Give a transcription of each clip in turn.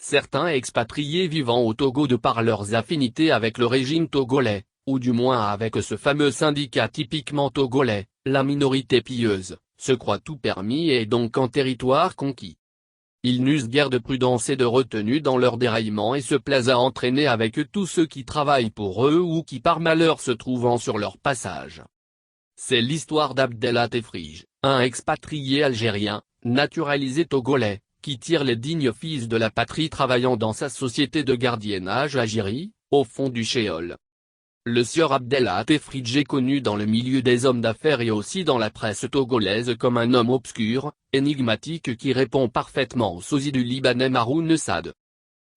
Certains expatriés vivant au Togo de par leurs affinités avec le régime togolais, ou du moins avec ce fameux syndicat typiquement togolais, la minorité pieuse, se croient tout permis et donc en territoire conquis. Ils n'usent guère de prudence et de retenue dans leur déraillement et se plaisent à entraîner avec eux tous ceux qui travaillent pour eux ou qui par malheur se trouvant sur leur passage. C'est l'histoire d'Abdellah Tefrige, un expatrié algérien, naturalisé togolais, qui tire les dignes fils de la patrie travaillant dans sa société de gardiennage à Jiri, au fond du Shéol. Le sieur Abdellah Tefrige est connu dans le milieu des hommes d'affaires et aussi dans la presse togolaise comme un homme obscur, énigmatique qui répond parfaitement au sosie du Libanais Maroun Saad.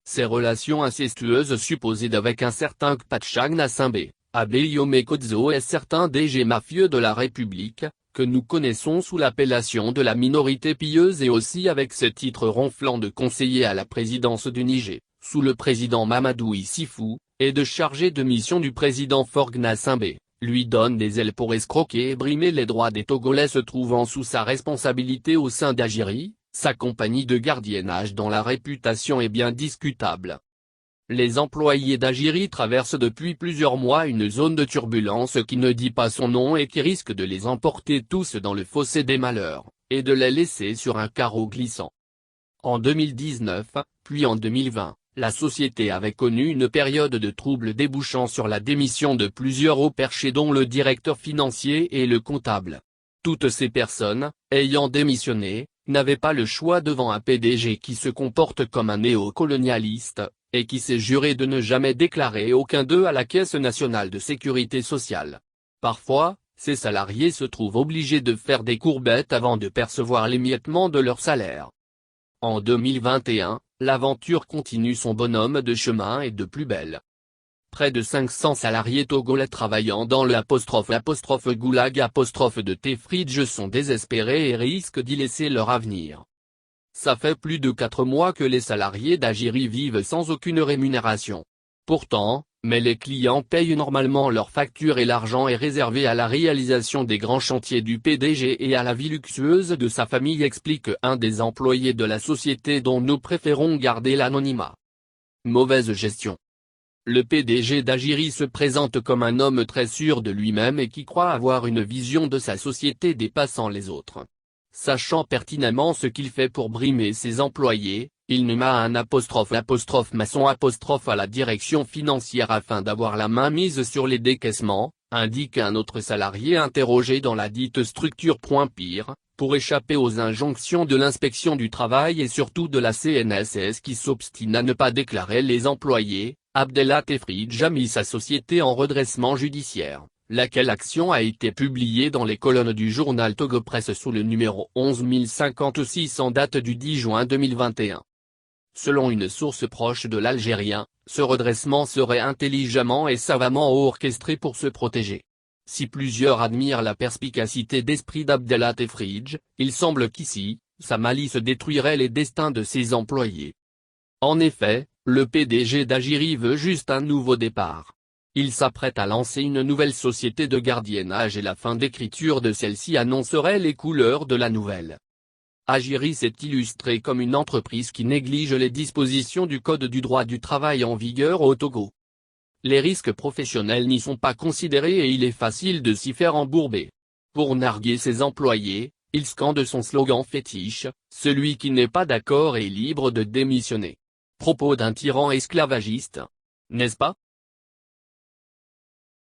Ses relations incestueuses supposées avec un certain Kpatchag Nassimbe, Abeyome Kodzo et certains DG mafieux de la République, que nous connaissons sous l'appellation de la minorité pieuse et aussi avec ce titre ronflant de conseiller à la présidence du Niger, sous le président Mamadou Issifou, et de chargé de mission du président Forgue Nassimbe, lui donne des ailes pour escroquer et brimer les droits des Togolais se trouvant sous sa responsabilité au sein d'Ajiri, sa compagnie de gardiennage dont la réputation est bien discutable. Les employés d'Ajiri traversent depuis plusieurs mois une zone de turbulence qui ne dit pas son nom et qui risque de les emporter tous dans le fossé des malheurs, et de les laisser sur un carreau glissant. En 2019, puis en 2020, la société avait connu une période de troubles débouchant sur la démission de plusieurs hauts perchés dont le directeur financier et le comptable. Toutes ces personnes, ayant démissionné, n'avaient pas le choix devant un PDG qui se comporte comme un néocolonialiste, et qui s'est juré de ne jamais déclarer aucun d'eux à la Caisse nationale de sécurité sociale. Parfois, ces salariés se trouvent obligés de faire des courbettes avant de percevoir l'émiettement de leur salaire. En 2021, l'aventure continue son bonhomme de chemin et de plus belle. Près de 500 salariés togolais travaillant dans le goulag de Tefrige sont désespérés et risquent d'y laisser leur avenir. Ça fait plus de 4 mois que les salariés d'Ajiri vivent sans aucune rémunération. Pourtant, mais les clients payent normalement leurs factures et l'argent est réservé à la réalisation des grands chantiers du PDG et à la vie luxueuse de sa famille, explique un des employés de la société dont nous préférons garder l'anonymat. Mauvaise gestion. Le PDG d'Ajiri se présente comme un homme très sûr de lui-même et qui croit avoir une vision de sa société dépassant les autres. Sachant pertinemment ce qu'il fait pour brimer ses employés, il nomme un maçon à la direction financière afin d'avoir la main mise sur les décaissements, indique un autre salarié interrogé dans la dite structure. Pire, pour échapper aux injonctions de l'inspection du travail et surtout de la CNSS qui s'obstine à ne pas déclarer les employés, Abdellah Tefrige a mis sa société en redressement judiciaire, laquelle action a été publiée dans les colonnes du journal Togo Presse sous le numéro 11056 en date du 10 juin 2021. Selon une source proche de l'Algérien, ce redressement serait intelligemment et savamment orchestré pour se protéger. Si plusieurs admirent la perspicacité d'esprit d'Abdellah Tefrige, il semble qu'ici, sa malice détruirait les destins de ses employés. En effet, le PDG d'Ajiri veut juste un nouveau départ. Il s'apprête à lancer une nouvelle société de gardiennage et la fin d'écriture de celle-ci annoncerait les couleurs de la nouvelle. Ajiri s'est illustré comme une entreprise qui néglige les dispositions du Code du droit du travail en vigueur au Togo. Les risques professionnels n'y sont pas considérés et il est facile de s'y faire embourber. Pour narguer ses employés, il scande son slogan fétiche, « Celui qui n'est pas d'accord est libre de démissionner ». Propos d'un tyran esclavagiste. N'est-ce pas ?